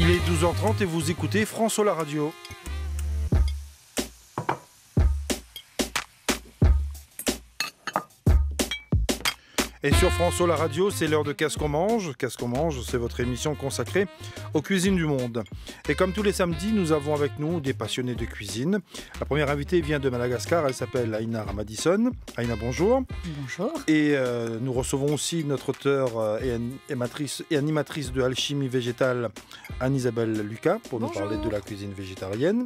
Il est 12h30 et vous écoutez France Ola Radio. Et sur France Ola Radio, c'est l'heure de Qu'est-ce qu'on mange. Qu'est-ce qu'on mange, c'est votre émission consacrée aux cuisines du monde. Et comme tous les samedis, nous avons avec nous des passionnés de cuisine. La première invitée vient de Madagascar, elle s'appelle Aina Ramadison. Aina, bonjour. Bonjour. Et nous recevons aussi notre auteure et animatrice de Alchimie végétale, Anne-Isabelle Lucas, pour Bonjour. nous parler de la cuisine végétarienne.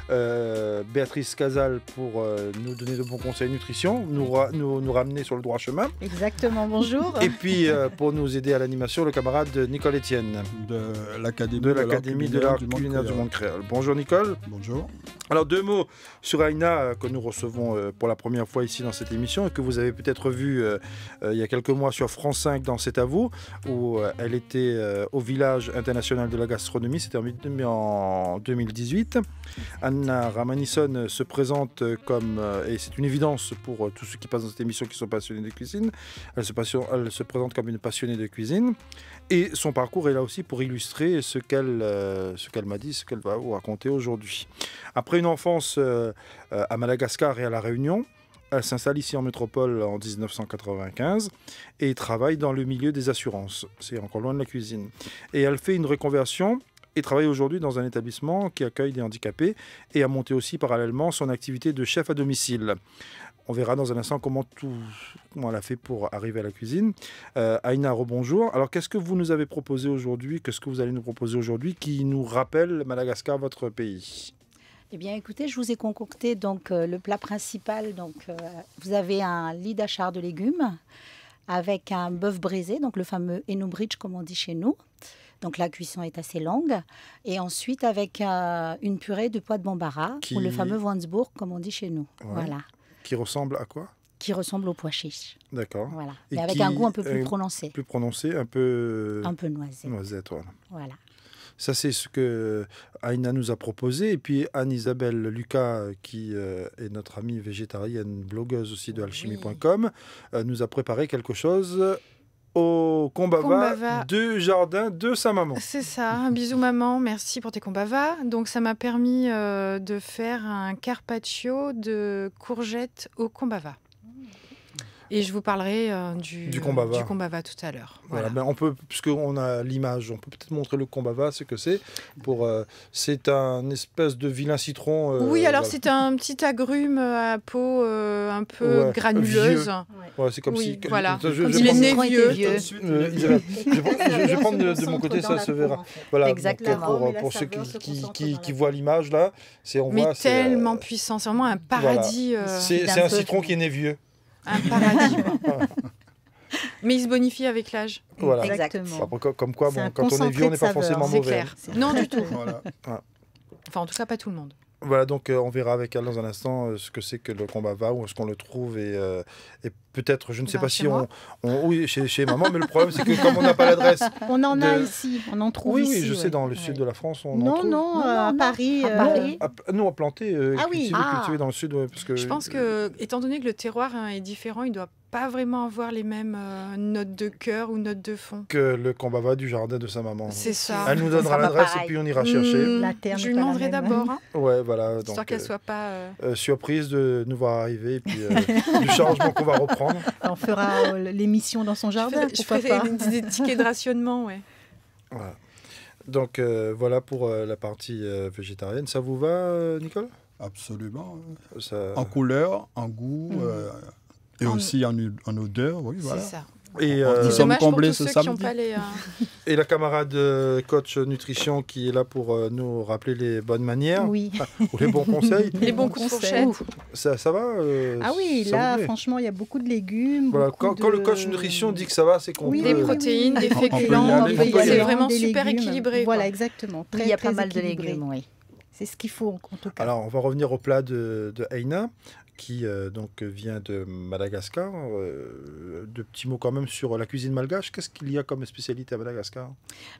Béatrice Casal pour nous donner de bons conseils nutrition, nous ramener sur le droit chemin. Exactement, bonjour. Et puis, pour nous aider à l'animation, le camarade Nicole Etienne. De l'Académie de l'art culinaire du monde créole. Bonjour Nicole. Bonjour. Alors, deux mots sur Aina, que nous recevons pour la première fois ici dans cette émission et que vous avez peut-être vu il y a quelques mois sur France 5 dans C'est à vous, où elle était au village international de la gastronomie. C'était en 2018. Anna Ramadison se présente comme, et c'est une évidence pour tous ceux qui passent dans cette émission qui sont passionnés de cuisine, elle se présente comme une passionnée de cuisine. Et son parcours est là aussi pour illustrer ce qu'elle m'a dit, ce qu'elle va vous raconter aujourd'hui. Après une enfance à Madagascar et à La Réunion, elle s'installe ici en métropole en 1995 et travaille dans le milieu des assurances. C'est encore loin de la cuisine. Et elle fait une reconversion et travaille aujourd'hui dans un établissement qui accueille des handicapés et a monté aussi parallèlement son activité de chef à domicile. On verra dans un instant comment elle a fait pour arriver à la cuisine. Aina, rebonjour. Alors, qu'est-ce que vous nous avez proposé aujourd'hui? Qu'est-ce que vous allez nous proposer aujourd'hui qui nous rappelle Madagascar, votre pays? Eh bien, écoutez, je vous ai concocté donc, le plat principal. Donc, vous avez un lit d'achar de légumes avec un bœuf braisé, donc le fameux enubridge, comme on dit chez nous. Donc, la cuisson est assez longue. Et ensuite, avec une purée de pois de Bambara, ou le fameux Wansbourg, comme on dit chez nous. Ouais. Voilà. Qui ressemble à quoi? Qui ressemble au pois chiche. D'accord. Voilà. Et Mais avec un goût un peu plus prononcé. Plus prononcé, un peu... Un peu noisette. Noisette, voilà. Voilà. Ça, c'est ce que Aina nous a proposé. Et puis Anne-Isabelle Lucas, qui est notre amie végétarienne, blogueuse aussi de alchimie.com, nous a préparé quelque chose au kombava du jardin de sa maman. C'est ça, un bisou maman, merci pour tes kombava. Donc ça m'a permis de faire un carpaccio de courgettes au kombava. Et je vous parlerai du kombava tout à l'heure. Voilà. Ben on peut, puisqu'on a l'image, on peut peut-être montrer le kombava, ce que c'est. C'est un espèce de vilain citron. Oui, alors c'est un petit agrume à peau un peu granuleuse. Ouais, c'est comme si... Voilà. Il est né vieux. Je vais prendre de mon côté, ça se verra. Voilà, exactement. Pour ceux qui voient l'image, là, mais tellement puissant, c'est vraiment un paradis. Voilà. C'est un citron qui est né vieux. Un paradis. Mais il se bonifie avec l'âge. Voilà. Exactement. Comme quoi, quand on est vieux, on n'est pas forcément mauvais. Clair. Non, du tout. Voilà. Enfin, en tout cas, pas tout le monde. Voilà, donc on verra avec elle dans un instant ce que c'est que le kombava, où est-ce qu'on le trouve et peut-être, je ne sais pas si oui, chez maman, mais le problème c'est que comme on n'a pas l'adresse... On en a ici, on en trouve ici. Oui, je sais, dans le sud de la France, on en trouve. Non, à Paris. Nous, on planté, cultivé dans le sud. Parce que, je pense que, étant donné que le terroir est différent, il ne doit pas vraiment avoir les mêmes notes de cœur ou notes de fond. Que le kombava du jardin de sa maman. C'est ça. Elle nous donnera l'adresse et puis on ira chercher. La terre je lui demanderai d'abord. Ouais, voilà. Histoire qu'elle ne soit pas... surprise de nous voir arriver et puis du changement qu'on va reprendre. On fera l'émission dans son jardin. Je ferai des tickets de rationnement, ouais. Voilà. Donc voilà pour la partie végétarienne. Ça vous va, Nicole? Absolument. Ça... En couleur, en goût et aussi en odeur. Oui, voilà. C'est ça. Et nous sommes comblés ce samedi. Et la camarade coach nutrition qui est là pour nous rappeler les bonnes manières, ou les bons conseils. Les bons coups de fourchette. Ça va ah oui, là, franchement, il y a beaucoup de légumes. Voilà, quand le coach nutrition dit que ça va, c'est qu'on peut... Des protéines, des féculents, c'est vraiment super équilibré. Voilà, exactement. Il y a pas mal de légumes, oui. C'est ce qu'il faut, en tout cas. Alors, on va revenir au plat de Aina, qui donc vient de Madagascar. De petits mots quand même sur la cuisine malgache. Qu'est-ce qu'il y a comme spécialité à Madagascar?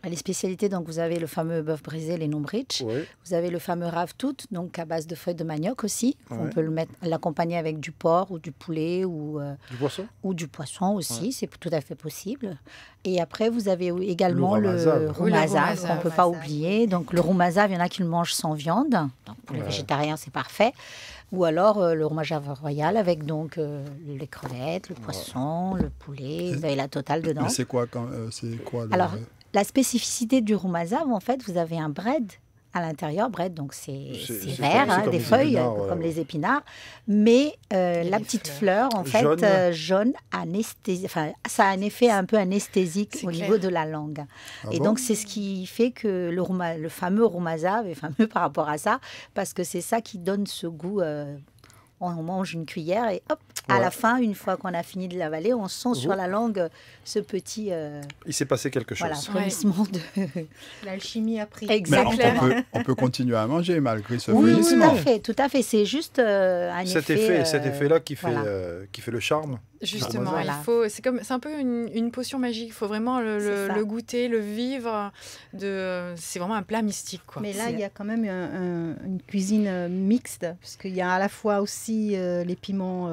Les spécialités, donc vous avez le fameux bœuf brisé, les nombridge. Oui. Vous avez le fameux ravtout, donc à base de feuilles de manioc aussi. Ouais. On peut l'accompagner avec du porc ou du poulet ou Du poisson? ou du poisson aussi, Ouais. c'est tout à fait possible. Et après, vous avez également Le le roumazave. roumazave Oui, le qu'on ne peut pas roumazave. oublier. Donc le roumazave, il y en a qui le mangent sans viande. Donc pour les Ouais. végétariens, c'est parfait. Ou alors le roumazave royal avec donc les crevettes, le poisson, le poulet. Vous avez la totale dedans. Mais c'est quoi, c'est quoi Alors, la spécificité du roumazave, en fait, vous avez un bread à l'intérieur. Bread, donc c'est C'est vert, comme- c'est comme des les feuilles, épinards, comme ouais. les épinards. Mais la des petite fleurs. fleur, en fait, Jaune. jaune, enfin, ça a un effet un peu anesthésique C'est au clair. niveau de la langue. Ah Et bon? donc, c'est ce qui fait que le fameux roumazave est fameux par rapport à ça, parce que c'est ça qui donne ce goût. On mange une cuillère et hop, à Ouais. la fin, une fois qu'on a fini de l'avaler, on sent sur Vous- la langue ce petit Il s'est passé quelque chose. voilà, frémissement de... L'alchimie a pris. Mais Exactement. on peut continuer à manger malgré ce Oui, tout frémissement. à fait, tout à fait. C'est juste un Cet effet... effet-là qui fait, voilà. qui fait le charme. Justement, Voilà. c'est un peu une potion magique. Il faut vraiment C'est ça. le goûter, le vivre. C'est vraiment un plat mystique, quoi. Mais là, il y a quand même une cuisine mixte, parce qu'il y a à la fois aussi les piments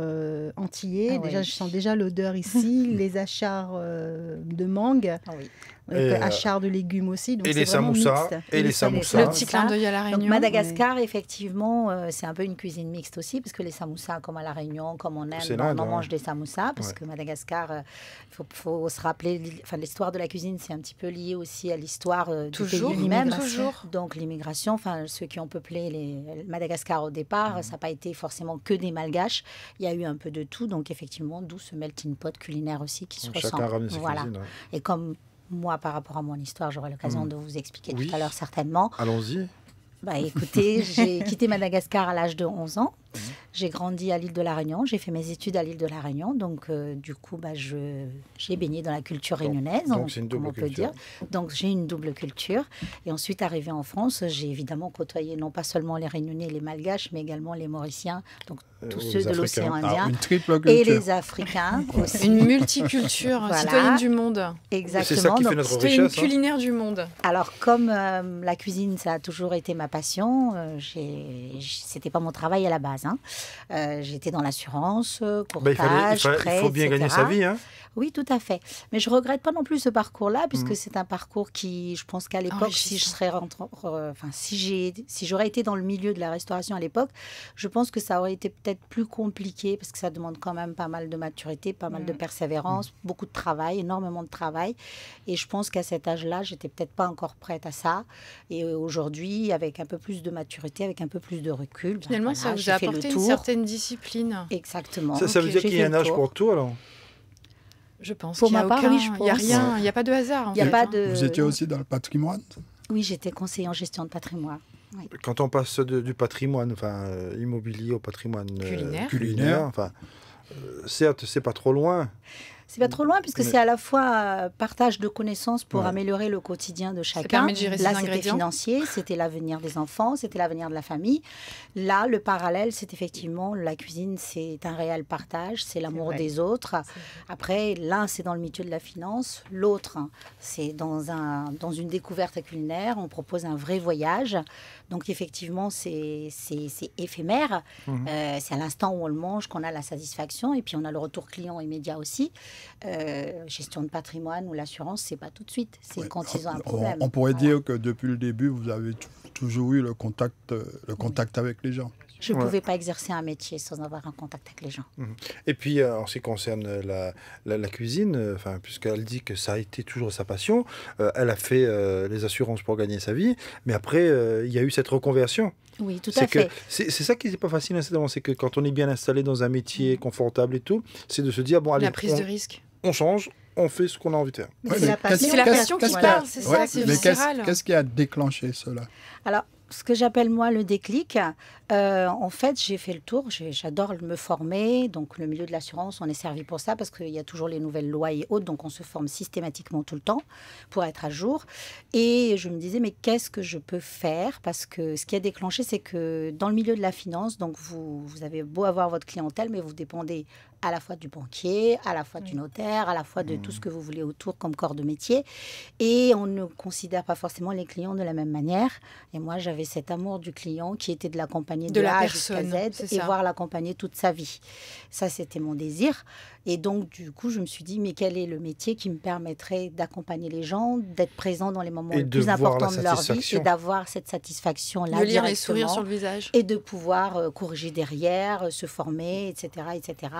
antillais. Ah Déjà, oui. je sens déjà l'odeur ici, les achards de mangue, Ah oui. Et, achards de légumes aussi. Donc et c'est les vraiment samoussas, mixte. et les samoussas. Le petit clin d'œil à la Donc Réunion. Madagascar, effectivement, c'est un peu une cuisine mixte aussi, parce que les samoussas, comme à La Réunion, comme en C'est Inde, l'Inde, on en hein. mange des samoussas, parce Ouais. que Madagascar, il faut se rappeler, l'histoire de la cuisine, c'est un petit peu lié aussi à l'histoire du Toujours, pays lui-même. toujours. Donc l'immigration, enfin ceux qui ont peuplé Madagascar au départ, ça n'a pas été forcément que des malgaches. Il y a eu un peu de tout, donc effectivement, d'où ce melting pot culinaire aussi qui se Chacun ressemble. ramène ses Voilà. cuisines. Ouais. Et comme moi, par rapport à mon histoire, j'aurai l'occasion de vous expliquer Oui. tout à l'heure certainement. Allons-y. Bah, écoutez, j'ai quitté Madagascar à l'âge de 11 ans. J'ai grandi à l'île de la Réunion. J'ai fait mes études à l'île de la Réunion. Donc, du coup, j'ai baigné dans la culture réunionnaise, donc c'est une comme double on peut culture. dire. Donc, j'ai une double culture. Et ensuite, arrivé en France, j'ai évidemment côtoyé non pas seulement les Réunionnais, les Malgaches, mais également les Mauriciens, donc tous les ceux de Africains. l'océan Alors, Indien. une triple Et culture. les Africains aussi. Une multiculture, Voilà. citoyenne du monde. Exactement. C'est ça qui Donc, fait notre Citoyenne richesse. hein. culinaire du monde. Alors, comme la cuisine, ça a toujours été ma passion, c'était pas mon travail à la base. Hein. J'étais dans l'assurance, Bah, courtage, il prêt, faut bien gagner etc. sa vie. Hein. Oui, tout à fait. Mais je regrette pas non plus ce parcours-là, puisque c'est un parcours qui, je pense qu'à l'époque, si je serais si j'aurais été dans le milieu de la restauration à l'époque, je pense que ça aurait été peut-être plus compliqué, parce que ça demande quand même pas mal de maturité, pas mal de persévérance, beaucoup de travail, énormément de travail. Et je pense qu'à cet âge-là, j'étais peut-être pas encore prête à ça. Et aujourd'hui, avec un peu plus de maturité, avec un peu plus de recul, Finalement, ça vous j'ai a fait le apporté une tour. certaine discipline. Exactement. Ça veut Ok, dire j'ai qu'il y a fait un le âge tour. pour tout, alors. Je pense Pour qu'il y a ma part, aucun, oui, je il y a pense. rien, il n'y a pas de hasard. En Il n'y a fait, pas hein. de... Vous étiez aussi dans le patrimoine? Oui, j'étais conseiller en gestion de patrimoine. Quand on passe du patrimoine, enfin immobilier au patrimoine Culinaire. enfin, certes, c'est pas trop loin. C'est pas trop loin, puisque Mais- c'est à la fois partage de connaissances pour Ouais. améliorer le quotidien de chacun. permet de gérer ses Là, c'était ingrédients. financier, c'était l'avenir des enfants, c'était l'avenir de la famille. Là, le parallèle, c'est effectivement la cuisine, c'est un réel partage, c'est l'amour vrai. des autres. Après, l'un, c'est dans le milieu de la finance, l'autre, c'est dans une découverte culinaire. On propose un vrai voyage. Donc, effectivement, c'est éphémère. C'est à l'instant où on le mange qu'on a la satisfaction. Et puis, on a le retour client immédiat aussi. Gestion de patrimoine ou l'assurance, c'est pas tout de suite. C'est Ouais. quand ils ont un problème. On pourrait Voilà. dire que depuis le début, vous avez toujours eu le contact avec les gens. Je ne Ouais. pouvais pas exercer un métier sans avoir un contact avec les gens. Et puis, en ce qui concerne la cuisine, enfin, puisqu'elle dit que ça a été toujours sa passion, elle a fait les assurances pour gagner sa vie, mais après, il y a eu cette reconversion. Oui, tout C'est à fait. c'est ça qui n'est pas facile, incidemment, c'est que quand on est bien installé dans un métier confortable et tout, c'est de se dire, bon, allez, La prise de risque. on change, on fait ce qu'on a envie de faire. Mais Ouais, c'est mais la passion. C'est la passion qui qu'est-ce parle, qu'il y a- c'est ça, c'est mais viscéral. qu'est-ce qui a déclenché cela? Alors, ce que j'appelle moi le déclic, en fait, j'ai fait le tour. J'adore me former. Donc, le milieu de l'assurance, on est servi pour ça parce qu'il y a toujours les nouvelles lois et autres. Donc, on se forme systématiquement tout le temps pour être à jour. Et je me disais, mais qu'est-ce que je peux faire? Parce que ce qui a déclenché, c'est que dans le milieu de la finance, donc vous avez beau avoir votre clientèle, mais vous dépendez à la fois du banquier, à la fois du notaire, à la fois de tout ce que vous voulez autour comme corps de métier. Et on ne considère pas forcément les clients de la même manière. Et moi, j'avais cet amour du client qui était de l'accompagner de la A jusqu'à personne, Z et voir l'accompagner toute sa vie. Ça, c'était mon désir. Et donc, du coup, je me suis dit, mais quel est le métier qui me permettrait d'accompagner les gens, d'être présent dans les moments les plus importants de leur vie et d'avoir cette satisfaction-là de lire les sourires sur le visage. Et de pouvoir corriger derrière, se former, etc., etc.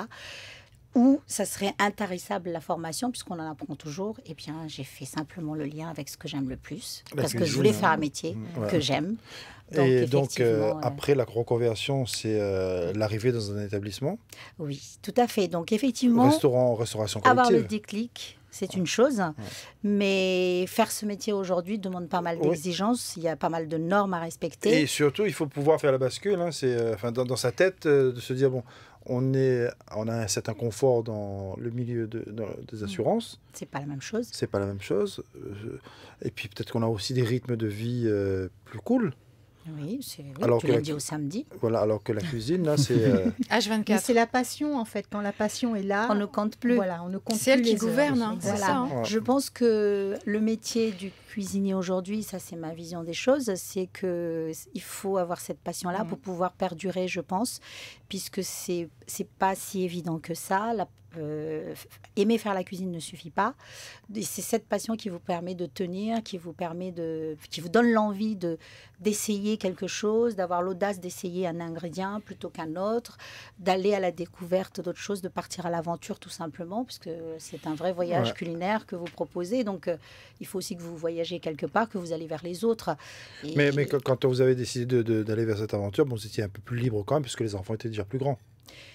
Ou ça serait intarissable la formation, puisqu'on en apprend toujours. Et bien, j'ai fait simplement le lien avec ce que j'aime le plus, parce que je voulais faire un métier que j'aime. Donc, après la reconversion, c'est l'arrivée dans un établissement. Oui, tout à fait. Donc, effectivement, restauration collective. Avoir le déclic, c'est une chose, mais faire ce métier aujourd'hui demande pas mal d'exigences. Il y a pas mal de normes à respecter. Et surtout, il faut pouvoir faire la bascule. Hein, dans sa tête, de se dire, bon, on a un certain confort dans le milieu des assurances. C'est pas la même chose. C'est pas la même chose. Et puis peut-être qu'on a aussi des rythmes de vie plus cool. Oui, du lundi au samedi. Voilà, alors que la cuisine, là, c'est... H24. Mais c'est la passion, en fait. Quand la passion est là... On ne compte plus. Voilà, on ne compte c'est plus elle qui les gouverne, heures. hein, c'est Voilà. ça. Hein. Ouais. Je pense que le métier du cuisinier aujourd'hui, ça c'est ma vision des choses, c'est qu'il faut avoir cette passion-là pour pouvoir perdurer, je pense, puisque c'est pas si évident que ça. Aimer faire la cuisine ne suffit pas. C'est cette passion qui vous permet de tenir, qui vous donne l'envie d'essayer quelque chose, d'avoir l'audace d'essayer un ingrédient plutôt qu'un autre, d'aller à la découverte d'autres choses, de partir à l'aventure tout simplement, puisque c'est un vrai voyage culinaire que vous proposez. Donc, il faut aussi que vous voyagez quelque part, que vous allez vers les autres. Mais quand vous avez décidé d'aller vers cette aventure, bon, vous étiez un peu plus libre quand même, puisque les enfants étaient déjà plus grands.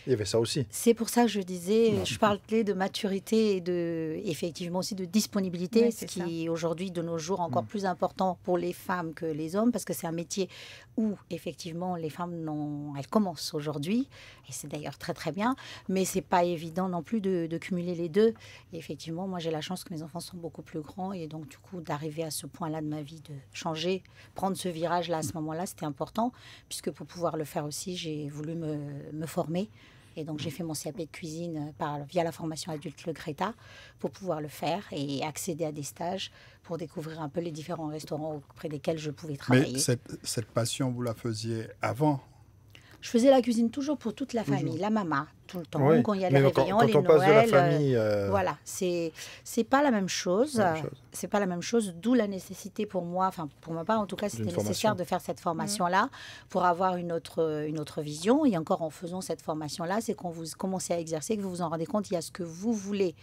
Il y avait ça aussi. C'est pour ça que je disais, je parlais de maturité et effectivement aussi de disponibilité, ce qui est aujourd'hui de nos jours encore plus important pour les femmes que les hommes, parce que c'est un métier où effectivement les femmes elles commencent aujourd'hui, et c'est d'ailleurs très très bien, mais c'est pas évident non plus de cumuler les deux. Et effectivement, moi j'ai la chance que mes enfants sont beaucoup plus grands, et donc du coup d'arriver à ce point-là de ma vie, de changer, prendre ce virage-là à ce moment-là, c'était important, puisque pour pouvoir le faire aussi, j'ai voulu me former. Et donc, j'ai fait mon CAP de cuisine via la formation adulte Le Greta pour pouvoir le faire et accéder à des stages pour découvrir un peu les différents restaurants auprès desquels je pouvais travailler. Mais cette passion, vous la faisiez avant? Je faisais la cuisine toujours pour toute la famille, la maman, tout le temps, oui. quand il y a les réveillons, quand les on Noëls. passe de la famille... Voilà, c'est pas la même chose. C'est pas la même chose, d'où la nécessité pour moi, enfin pour ma part en tout cas, c'était nécessaire de faire cette formation-là pour avoir une autre vision. Et encore en faisant cette formation-là, c'est quand vous commencez à exercer que vous vous en rendez compte, il y a ce que vous voulez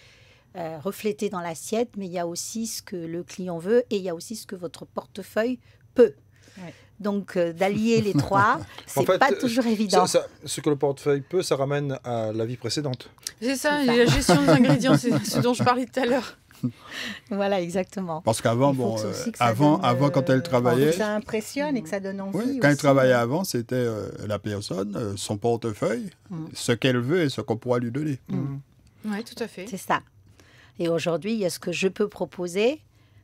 refléter dans l'assiette, mais il y a aussi ce que le client veut et il y a aussi ce que votre portefeuille peut. Ouais. Donc, d'allier les trois, c'est pas toujours évident. Ce que le portefeuille peut, ça ramène à la vie précédente. C'est ça, la gestion des ingrédients, c'est ce dont je parlais tout à l'heure. Voilà, exactement. Parce qu'avant, avant quand elle travaillait... Ça impressionne et que ça donne envie. Oui, quand elle travaillait avant, c'était la personne, son portefeuille, ce qu'elle veut et ce qu'on pourra lui donner. Oui, tout à fait. C'est ça. Et aujourd'hui, il y a ce que je peux proposer,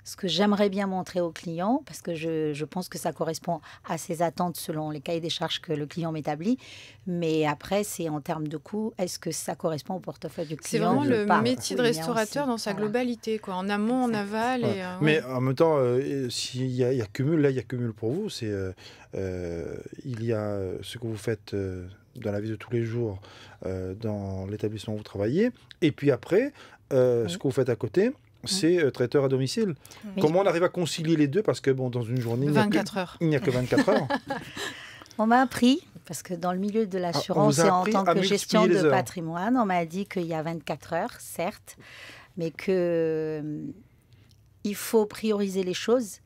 ce que j'aimerais bien montrer au client, parce que je pense que ça correspond à ses attentes selon les cahiers des charges que le client m'établit. Mais après, c'est en termes de coût, est-ce que ça correspond au portefeuille du client? C'est vraiment le métier de restaurateur dans sa globalité, quoi, en amont, en aval. Ouais. Mais en même temps, s'il y a cumul, là, il y a cumul pour vous. Il y a ce que vous faites dans la vie de tous les jours, dans l'établissement où vous travaillez. Et puis après, ce que vous faites à côté, c'est traiteur à domicile. Oui. Comment on arrive à concilier les deux? Parce que dans une journée, il n'y a que 24 heures. On m'a appris, parce que dans le milieu de l'assurance et en tant que gestion de patrimoine, on m'a dit qu'il y a 24 heures, certes, mais qu'il faut prioriser les choses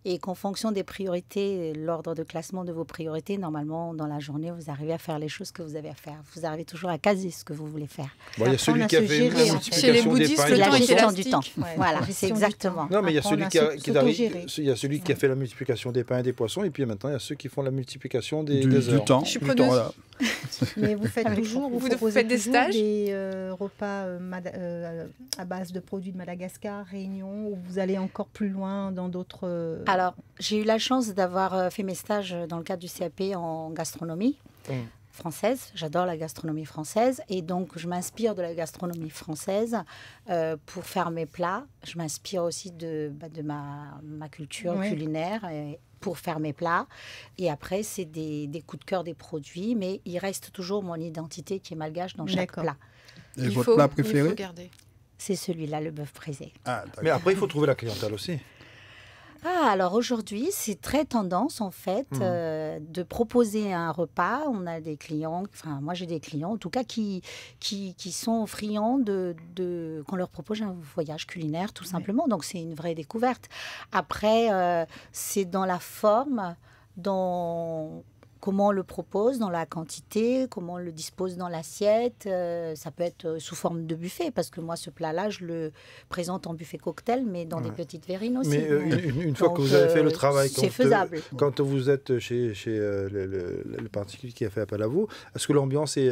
et qu'en fonction des priorités, l'ordre de classement de vos priorités, normalement, dans la journée, vous arrivez à faire les choses que vous avez à faire. Vous arrivez toujours à caser ce que vous voulez faire. Bon, il y a celui qui a fait une multiplication Chez les des bouddhistes, pains. le La temps est gestion du élastique. temps. Ouais, Voilà, la c'est gestion du exactement. temps. Non, mais il y a Apprendre celui à qui a, s'autogérer. il y a celui qui a fait la multiplication des pains et des poissons, et puis maintenant il y a ceux qui font la multiplication des du heures. temps. Je suis du preneuse. temps, voilà. Mais vous faites Avec toujours, vous proposez faites des toujours stages des repas à base de produits de Madagascar, Réunion, ou vous allez encore plus loin dans d'autres... Alors, j'ai eu la chance d'avoir fait mes stages dans le cadre du CAP en gastronomie française. J'adore la gastronomie française et donc je m'inspire de la gastronomie française pour faire mes plats. Je m'inspire aussi de ma culture culinaire pour faire mes plats. Et après, c'est des coups de cœur des produits, mais il reste toujours mon identité qui est malgache dans chaque plat. Et votre plat préféré? Il faut garder. C'est celui-là, le bœuf braisé. Ah, Mais après, il faut trouver la clientèle aussi. Ah, alors aujourd'hui, c'est très tendance en fait de proposer un repas. On a des clients, enfin moi j'ai des clients en tout cas qui sont friands qu'on leur propose un voyage culinaire tout simplement. Donc c'est une vraie découverte. Après, c'est dans la forme, dans comment on le propose, dans la quantité, comment on le dispose dans l'assiette. Ça peut être sous forme de buffet, parce que moi, ce plat-là, je le présente en buffet cocktail, mais dans des petites verrines aussi. Mais une fois que vous avez fait le travail, c'est faisable. Quand vous êtes chez le particulier qui a fait appel à vous, est-ce que l'ambiance est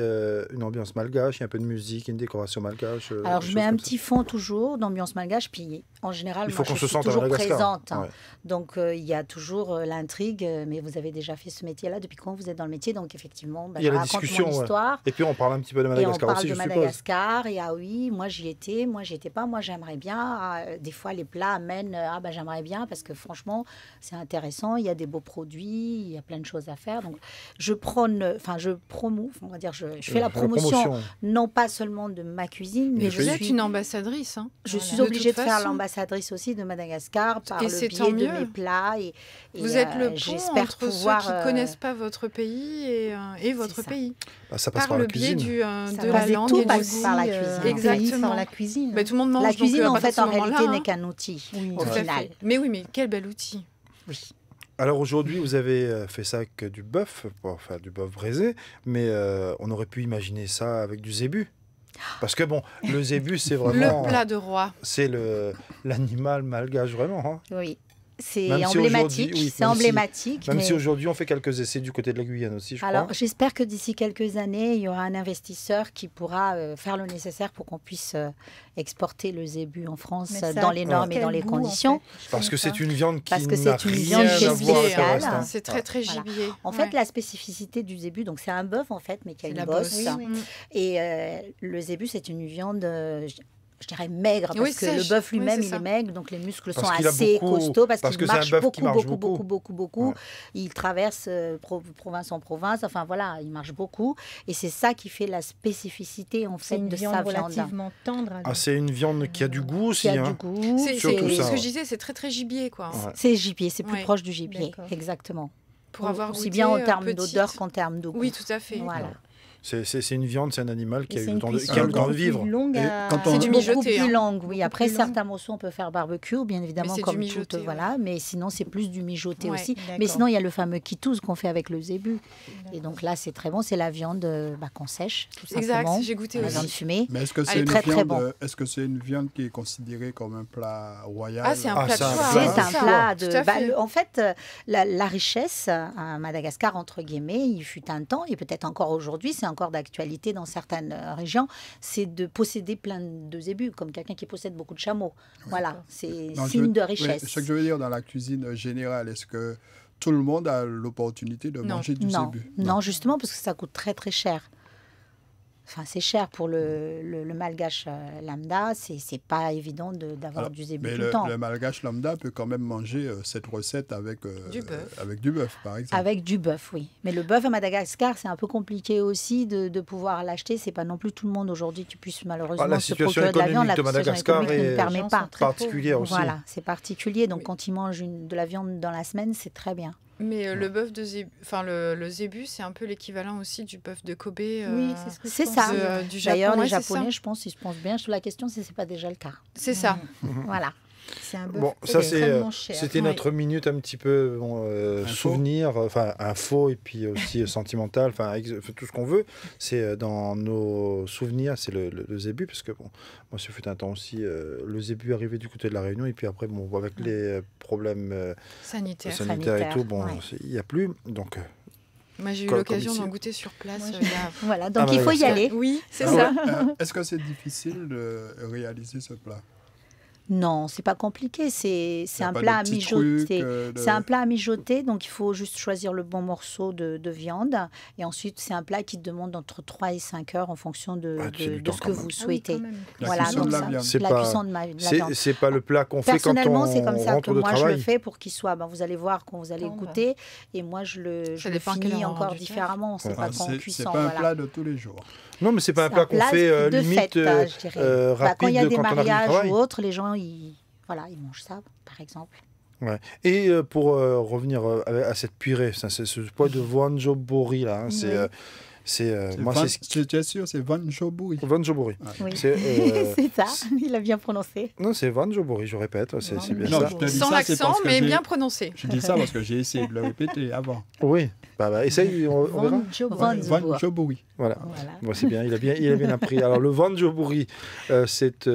une ambiance malgache, il y a un peu de musique, une décoration malgache Alors, je mets un petit fond toujours d'ambiance malgache, puis en général, il faut moi, qu'on je se suis sente à toujours Madagascar. présente. Ouais. Donc, il y a toujours l'intrigue, mais vous avez déjà fait ce métier-là depuis quand vous êtes dans le métier, donc effectivement, Il y a je la raconte discussion, mon histoire. Et puis on parle un petit peu de Et on Madagascar parle aussi, de je suppose. Madagascar, et ah oui, moi j'y étais, moi j'y étais pas, moi j'aimerais bien. Des fois les plats amènent, j'aimerais bien, parce que franchement c'est intéressant, il y a des beaux produits, il y a plein de choses à faire. Donc je promous, on va dire, je fais la promotion, non pas seulement de ma cuisine, mais vous êtes une ambassadrice. Hein. Je suis obligée de faire l'ambassadrice aussi de Madagascar par le biais de mes plats. Et vous êtes le pont entre pouvoir, ceux qui ne connaissent pas votre pays et votre pays. Bah, ça passe par le biais de la langue tout et passe du goût. par la cuisine. Exactement. Par la cuisine. Bah, tout le monde mange. La cuisine, donc, en fait, en réalité, n'est hein. qu'un outil, Oui, au Tout à final. fait. Mais oui, mais quel bel outil. Oui. Alors aujourd'hui, vous avez fait ça avec du bœuf, enfin du bœuf braisé, mais on aurait pu imaginer ça avec du zébu. Parce que bon, le zébu, c'est vraiment... Le plat de roi. C'est l'animal malgache, vraiment. Hein. Oui. C'est Même si emblématique, aujourd'hui- oui, c'est emblématique. Même mais... si aujourd'hui, on fait quelques essais du côté de la Guyane aussi, je Alors, crois. j'espère que d'ici quelques années, il y aura un investisseur qui pourra faire le nécessaire pour qu'on puisse exporter le zébu en France Mais ça dans les normes et quel dans les goût, en conditions. fait Parce que c'est une viande qui Parce que n'a c'est une rien viande à voir avec le spéciale. reste, hein. C'est très, très Voilà. gibier. En fait, la spécificité du zébu, donc c'est un bœuf en fait, mais qui a C'est une la bosse. bosse. Oui, oui. Et le zébu, c'est une viande, je dirais maigre, parce Oui, que sèche. le bœuf Oui, lui-même, c'est il ça. est maigre, donc les muscles Parce sont qu'il a assez beaucoup- costauds, parce parce qu'il que c'est un marche bœuf qui marche beaucoup. Ouais. Il traverse province en province, enfin voilà, il marche beaucoup. Et c'est ça qui fait la spécificité, en C'est fait, une de viande sa viande. relativement tendre. alors. Ah, c'est une viande qui a du goût aussi. Qui a hein. du goût. surtout ça, ce que ouais. je disais, c'est très, très gibier, quoi. Ouais. C'est gibier, c'est plus Ouais. proche du gibier, D'accord. exactement. Pour avoir Aussi goûté, bien en termes petite. d'odeur qu'en termes de goût. Oui, tout à fait. Voilà. C'est une viande, c'est un animal qui Et a eu c'est le une temps de, cuisson qui a le temps de beaucoup vivre. plus longue Et à- quand on- C'est du Beaucoup mijoté, plus hein. longue, oui. Après, plus longue. certains morceaux, on peut faire barbecue, bien évidemment, c'est du comme mijoté, tout, ouais. voilà. Mais sinon, c'est plus du mijoté Ouais, aussi. d'accord. Mais sinon, il y a le fameux kittouz qu'on fait avec le zébu. Et donc là, c'est très bon. C'est la viande qu'on sèche, tout Exact, simplement. j'ai goûté La aussi. viande fumée. Mais est-ce que Elle c'est est une très, très viande bon. est-ce que c'est une viande qui est considérée comme un plat royal? Ah, c'est un Ah, plat de c'est un choix. plat. C'est ouais, un ça. plat Tout de... à fait. En fait, la richesse à Madagascar, entre guillemets, il fut un temps, et peut-être encore aujourd'hui, c'est encore d'actualité dans certaines régions, c'est de posséder plein de zébus, comme quelqu'un qui possède beaucoup de chameaux. Voilà, c'est Non, je signe veux- de oui, richesse. ce que je veux dire dans la cuisine générale, est-ce que tout le monde a l'opportunité de Non. manger du Non, zébu? non, justement, parce que ça coûte très, très cher. Enfin, c'est cher pour le malgache lambda. C'est pas évident d'avoir Alors, du zébu mais tout le temps. le malgache lambda peut quand même manger cette recette avec Du bœuf. avec du bœuf, par exemple. Avec du bœuf, oui. Mais le bœuf à Madagascar, c'est un peu compliqué aussi de pouvoir l'acheter. C'est pas non plus tout le monde aujourd'hui qui puisse malheureusement Ah, la se situation procurer de la viande. économique de La situation Madagascar économique ne est le permet Les gens pas. sont très particulière aussi. Voilà, c'est particulier. Donc Oui. quand ils mangent de la viande dans la semaine, c'est très bien. Mais le bœuf de zébu, enfin le zébu, c'est un peu l'équivalent aussi du bœuf de Kobe. Oui, c'est ce que je c'est ça. pensais. Du Japon. D'ailleurs, les ouais, c'est Japonais, ça. je pense, ils se pensent bien sur la question si c'est pas déjà le cas. C'est ça. Voilà. C'est un bœuf Bon, ça extrêmement cher. c'était Oui. notre minute un petit peu souvenir, enfin info et puis aussi sentimental, enfin tout ce qu'on veut. C'est dans nos souvenirs, c'est le zébu, parce que bon, moi ça fut un temps aussi le zébu arrivé du côté de la Réunion et puis après bon avec les problèmes Sanitaire. sanitaires et tout, bon ouais. Il n'y a plus donc. Moi, j'ai eu Comme l'occasion ici. d'en goûter sur place. Moi, il y a- Voilà, donc Ah, il faut y Madagascar. aller. Oui, c'est Ah ça. ouais, est-ce que c'est difficile de réaliser ce plat? Non, c'est pas compliqué. C'est Y a un pas plat à de petits trucs, mijoter. de- C'est un plat à mijoter, donc il faut juste choisir le bon morceau de viande. Et ensuite, c'est un plat qui demande entre 3 et 5 heures en fonction de, Ah, c'est du de temps ce que quand même. vous Ah oui, souhaitez. quand même. La Voilà, cuisson donc de la ça, viande. C'est la pas- cuisson de la viande. C'est pas le plat qu'on fait quand Personnellement, on c'est comme ça rentre que de moi je travail. le fais pour qu'il soit. Ben, vous allez voir quand vous allez Tendre. goûter. Et moi, je le dépend à quelle finis heure on encore rentre du taf. différemment. C'est Ouais. pas Ah, qu'en c'est cuisson. pas un Voilà. plat de tous les jours. Non, mais c'est pas un C'est plat qu'on fait de limite fête, je dirais. Bah, quand il y a rapide des quand on arrive du mariages travail. ou autres, les gens, ils mangent ça, par exemple. Ouais. Et pour revenir à cette purée, c'est ce poids de vanjobori là, hein, moi J'étais sûr, c'est vanjoburi. vanjobori. Oui. C'est C'est ça, il a bien prononcé. non, c'est vanjobori, je répète, c'est bien Non, ça. je te dis Sans ça, c'est l'accent, parce que mais j'ai- bien prononcé. Je dis ça parce que j'ai essayé de le répéter avant. Oui. Bah, essaye, on verra. Vanjobori. Vanjoburi. Voilà. Voilà. Bon, c'est bien, il a bien appris. Alors le vanjobori, c'est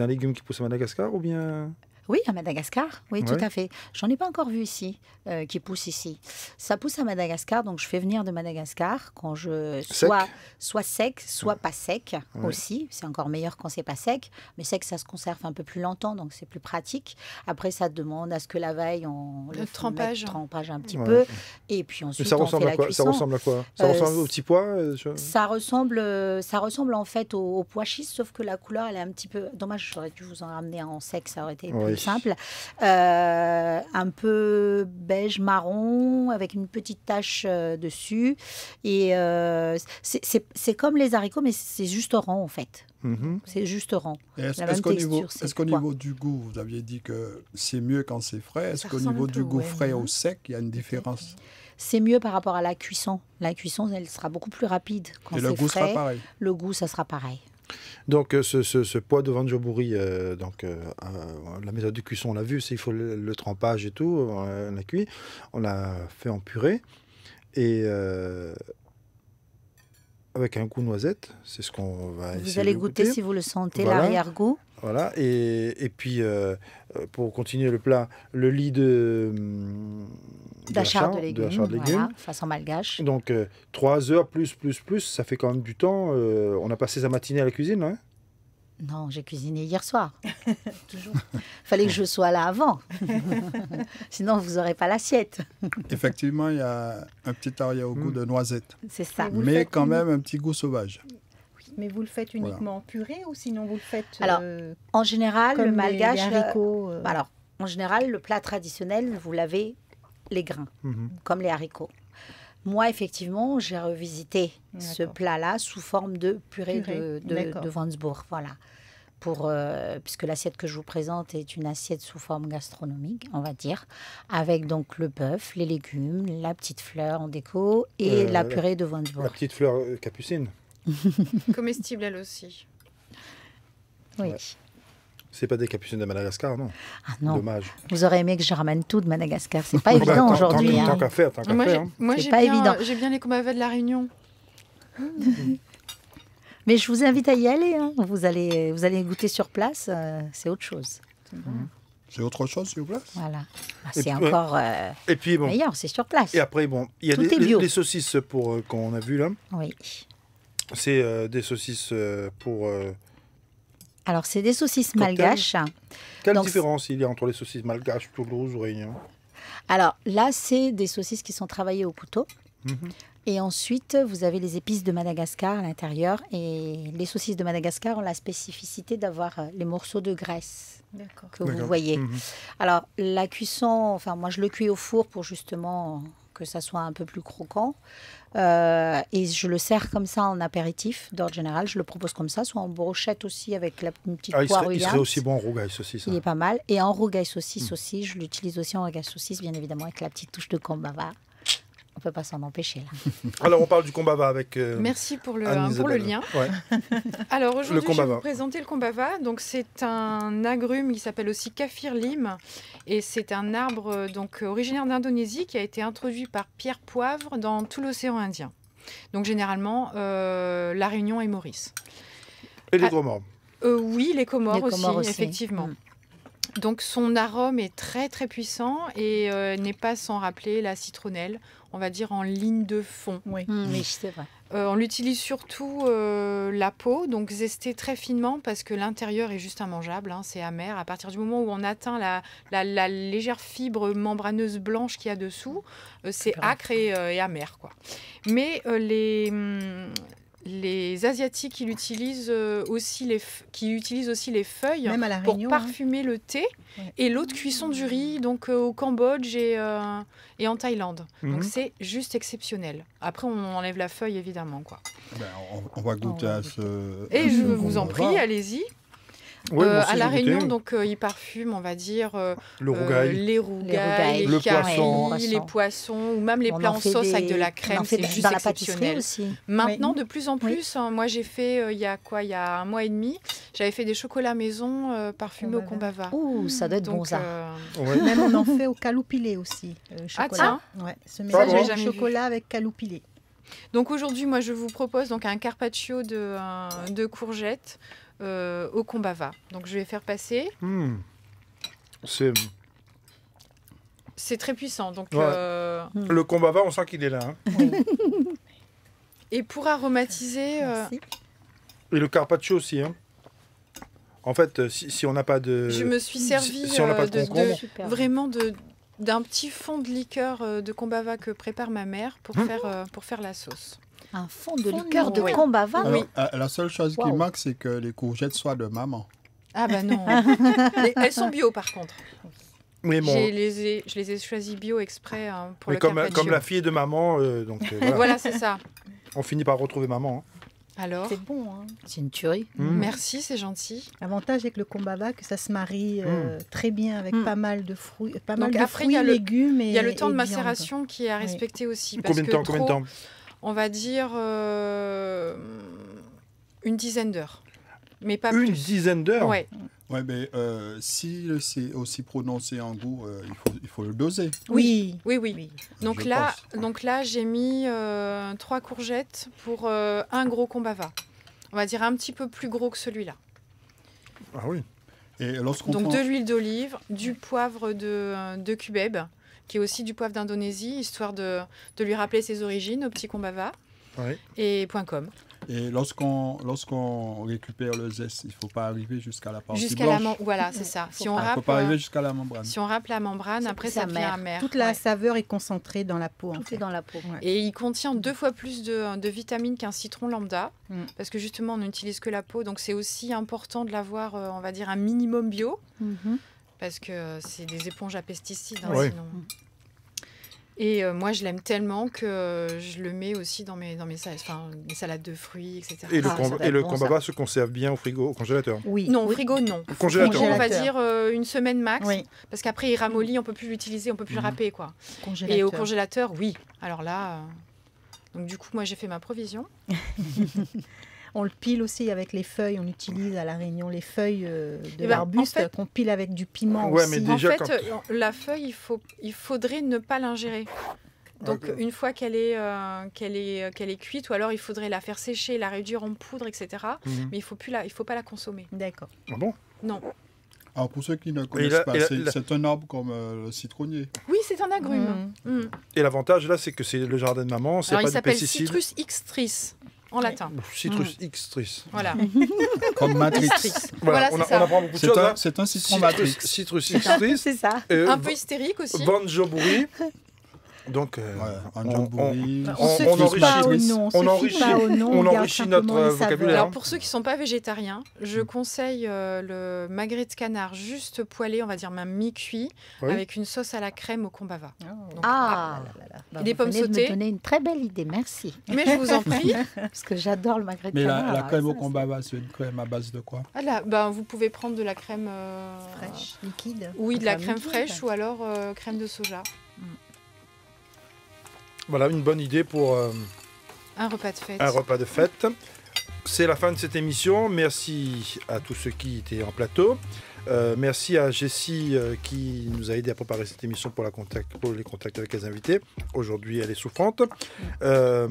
un légume qui pousse à Madagascar ou bien Oui, à Madagascar, oui, Ouais. tout à fait. J'en ai pas encore vu ici, qui pousse ici. Ça pousse à Madagascar, donc je fais venir de Madagascar quand je Sec. soit sec, soit pas sec Ouais. aussi. C'est encore meilleur quand c'est pas sec, mais sec, ça se conserve un peu plus longtemps, donc c'est plus pratique. Après, ça demande à ce que la veille, on Le mette trempage. un petit Ouais. peu, et puis Mais ensuite ça on ressemble fait à la quoi? cuisson. Ça ressemble à quoi? Ça Euh, ressemble au petit pois Ça ressemble en fait au pois chiche, sauf que la couleur, elle est un petit peu... Dommage, j'aurais dû vous en ramener en sec, ça aurait été Oui. plus simple. Un peu beige marron, avec une petite tache dessus. Et c'est comme les haricots, mais c'est juste rond en fait. Mhm. C'est juste rond. Et Est-ce La même qu'au niveau, texture, c'est est-ce qu'au quoi? niveau du goût, vous aviez dit que c'est mieux quand c'est frais. Est-ce Ça qu'au ressemble niveau un du peu, goût ouais. frais au sec, il y a une différence? C'est mieux par rapport à la cuisson. La cuisson, elle sera beaucoup plus rapide quand Et le c'est goût sera frais. pareil. Le goût, ça sera pareil. Donc ce pois de vanjoburi, la méthode de cuisson, on l'a vu, c'est il faut le trempage et tout, on l'a cuit, on l'a fait en purée et avec un goût noisette, c'est ce qu'on va essayer Vous allez de goûter si vous le sentez, Voilà. l'arrière-goût. Voilà, et puis pour continuer le plat, le lit de D'achat de la légumes, char de légumes. voilà, façon malgache. Donc 3 heures plus, ça fait quand même du temps. On a passé sa matinée à la cuisine, hein? Non, j'ai cuisiné hier soir. Toujours. Fallait que je sois là avant. Sinon, vous n'aurez pas l'assiette. Effectivement, il y a un petit arrière-goût de noisette, C'est ça. Vous le mais faites quand unique- même un petit goût sauvage. Mais vous le faites uniquement en purée ou sinon vous le faites Alors, En général, comme le les malgache. haricots Alors, en général, le plat traditionnel, vous l'avez les grains, Mhm. comme les haricots. Moi, effectivement, j'ai revisité ce D'accord. plat-là sous forme de purée, Purée, d'accord. de Wandsbourg. Voilà. Puisque l'assiette que je vous présente est une assiette sous forme gastronomique, on va dire, avec donc le bœuf, les légumes, la petite fleur en déco et la purée de Wandsbourg. La petite fleur capucine. Comestible elle aussi. Oui. Ouais. C'est pas des capucines de Madagascar, non? Ah non, Dommage. vous aurez aimé que je ramène tout de Madagascar. C'est pas Bah, évident tant- aujourd'hui. Tant hein. qu'à faire, tant qu'à Moi, faire. Hein. C'est pas évident. J'ai bien les combavets de la Réunion. Mais je vous invite à y aller. Hein. Vous allez goûter sur place. C'est autre chose. C'est autre chose, s'il vous plaît? Voilà. Bah, Et c'est puis, encore Et puis bon. meilleur. C'est sur place. Et après, bon, il y a Tout est bio. les saucisses pour qu'on a vu là. Oui. C'est des saucisses pour. Alors, c'est des saucisses Cocktail. malgaches. Quelle Donc, différence il y a entre les saucisses malgaches, Toulouse ou Réunion? Alors, là, c'est des saucisses qui sont travaillées au couteau. Mhm. Et ensuite, vous avez les épices de Madagascar à l'intérieur. Et les saucisses de Madagascar ont la spécificité d'avoir les morceaux de graisse D'accord. que vous D'accord. voyez. Mhm. Alors, la cuisson, enfin, moi, je le cuis au four pour justement que ça soit un peu plus croquant. Et je le sers comme ça en apéritif, d'ordre général. Je le propose comme ça, soit en brochette aussi avec une petite Ah, il poire serait Williams. aussi bon en rougail saucisse. Il hein. est pas mal. Et en rougail saucisse aussi, je l'utilise aussi en rougail saucisse, bien évidemment, avec la petite touche de combava. On ne peut pas s'en empêcher là. Alors on parle du kombava avec Merci pour le Anne-Isabelle. lien. Ouais. Alors aujourd'hui, je vais kombava. vous présenter le kombava. Donc c'est un agrume qui s'appelle aussi kaffir lime et c'est un arbre donc originaire d'Indonésie qui a été introduit par Pierre Poivre dans tout l'océan Indien. Donc généralement La Réunion et Maurice. Et les Comores. Oui, les Comores, Les Comores aussi, aussi. effectivement. Mm. Donc son arôme est très très puissant et n'est pas sans rappeler la citronnelle, on va dire en ligne de fond. Oui. Oui, c'est vrai. On l'utilise surtout la peau, donc zestée très finement parce que l'intérieur est juste immangeable, hein, c'est amer. À partir du moment où on atteint la légère fibre membraneuse blanche qu'il y a dessous, c'est acre et amer, quoi. Mais les Asiatiques qui utilisent aussi les feuilles Même à La pour Réunion. parfumer le thé Ouais. et l'eau de cuisson du riz, donc au Cambodge et en Thaïlande. Donc c'est juste exceptionnel. Après, on enlève la feuille, évidemment, quoi. Ben, on va goûter à ce... Et je vous en kombava. prie, allez-y. Ouais, moi aussi, À La j'ai goûté. Réunion, donc ils parfument, on va dire, Le rougail. les rougails, le les caries, poisson. les poissons, ou même les On plats en en fait sauce avec des- de la on crème, en fait c'est juste dans la pâtisserie exceptionnel. aussi. Maintenant, Oui. de plus en plus, hein, moi j'ai fait, il y a 1 mois et demi, j'avais fait des chocolats maison parfumés au Kombava. kombava. Ouh, ça doit être bon Donc, ça. Ouais. Même on en fait au caloupilé aussi. Chocolat. tiens. Ouais, ce Ça, mélange j'ai de jamais vu. chocolat avec caloupilé. donc aujourd'hui, moi je vous propose donc un carpaccio de courgettes au kombava. Donc je vais faire passer. C'est C'est très puissant. Donc, Ouais. le kombava, on sent qu'il est là. Hein. et pour aromatiser, Merci. Et le carpaccio aussi. Hein. En fait, si on n'a pas de... je me suis servi si on n'a pas de concombre. Super. vraiment d'un petit fond de liqueur de kombava que prépare ma mère pour faire la sauce. Un fond de Fond de liqueur de oui. kombava. Oui. Alors, la seule chose qui Waouh. manque, c'est que les courgettes soient de maman. Ah bah non. Elles sont bio par contre. Oui, bon, Je les ai choisies bio exprès pour mais le comme carpaccio. la fille de maman, donc voilà. Voilà, c'est ça. On finit par retrouver maman. Hein. Alors, C'est bon. Hein. C'est une tuerie. merci, c'est gentil. L'avantage avec le kombava, que ça se marie très bien avec Mm. pas mal de fruits, Donc après, il y a le- légumes et Il y a le temps de et viande. macération qui est à respecter aussi. Parce Combien de que temps, combien de temps On va dire une dizaine d'heures. Mais pas Une plus. dizaine d'heures. Ouais. Oui, mais si c'est aussi prononcé en goût, il faut le doser. Oui. Oui, oui. Oui. Donc je là, j'ai mis 3 courgettes pour un gros kombava. On va dire un petit peu plus gros que celui-là. Ah oui. Et lorsqu'on Donc prend... de l'huile d'olive, du poivre de Cubeb, qui est aussi du poivre d'Indonésie, histoire de lui rappeler ses origines au petit kombava, Oui. et .com. Et lorsqu'on récupère le zeste, il ne faut pas arriver jusqu'à la partie Jusqu'à blanche. la voilà, c'est ça. Si on Il ne faut râpe, pas arriver jusqu'à la membrane. si on râpe la membrane, après plus ça devient amer. amer. Toute la Ouais. saveur est concentrée dans la peau. En Tout fait. est dans la peau. Ouais. Et il contient 2 fois plus de vitamines qu'un citron lambda, Mm. parce que justement on n'utilise que la peau, donc c'est aussi important de l'avoir, on va dire, un minimum bio, Mhm. parce que c'est des éponges à pesticides, hein, Ouais. sinon. Et moi je l'aime tellement que je le mets aussi dans mes salades de fruits, etc. Et Ah, ça doit et le être bon, kombava se conserve bien au frigo, au congélateur. Oui. Non, au Oui. frigo, non. Au congélateur. Frigo, on va Congélateur. dire une semaine max, Oui. parce qu'après il ramollit, on peut plus l'utiliser, on peut plus le râper, quoi. Congélateur. Et au congélateur, oui. Alors là, donc du coup, moi j'ai fait ma provision. On le pile aussi avec les feuilles. On utilise à La Réunion les feuilles de ben, l'arbuste en fait- qu'on pile avec du piment Ouais, aussi. mais En déjà, fait, la feuille, il faudrait ne pas l'ingérer. Donc Ok. une fois qu'elle est cuite, ou alors il faudrait la faire sécher, la réduire en poudre, etc. Mhm. Mais il faut pas la consommer. D'accord. Ah bon. Non. Alors pour ceux qui ne connaissent là- pas, et là- c'est un arbre comme le citronnier. Oui, c'est un agrume. Mm. Et l'avantage là, c'est que c'est le jardin de maman, c'est Alors pas il de s'appelle pesticides. Citrus Xtris en latin. Citrus X-tris. Voilà. Comme Matrix. Voilà, on, c'est ça. on apprend beaucoup de choses. Hein. C'est un citron Matrix. Citrus X-tris. C'est ça. Un peu hystérique aussi. Vanjoburi. Donc, Ouais, un on- jamboree. On se on fie enrichit- pas au nom. on se enrichit- fie pas au nom, on garde enrichit simplement notre les saveurs. vocabulaire. Alors pour ceux qui ne sont pas végétariens, je conseille le magret de canard juste poêlé, on va dire même mi-cuit, Oui. avec une sauce à la crème au kombava. Donc, Ah, là. Et des vous pommes venez de sautées. me donner une très belle idée, merci. Mais je vous en prie. Parce que j'adore le magret de Mais canard. la crème ça, au kombava, c'est une crème à base de quoi? Ah là, ben, vous pouvez prendre de la crème Fraîche, liquide. Oui, de la Enfin, crème liquide. fraîche ou alors crème de soja. Voilà, une bonne idée pour Un repas de fête. un repas de fête. C'est la fin de cette émission. Merci à tous ceux qui étaient en plateau. Merci à Jessie qui nous a aidé à préparer cette émission pour les contacts avec les invités. Aujourd'hui, elle est souffrante. La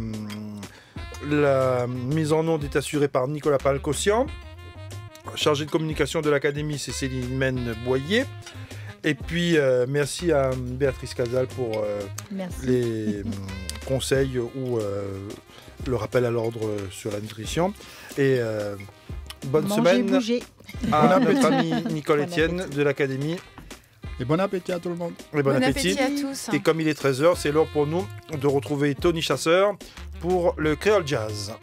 mise en onde est assurée par Nicolas Palcossian. Chargé de communication de l'Académie, c'est Céline Men Boyer. Et puis, merci à Béatrice Casal pour les conseils ou le rappel à l'ordre sur la nutrition. Et bonne semaine à notre ami Nicole Etienne de l'Académie. Et bon appétit à tout le monde. Et bon appétit à tous. Et comme il est 13h, c'est l'heure pour nous de retrouver Tony Chasseur pour le Créole Jazz.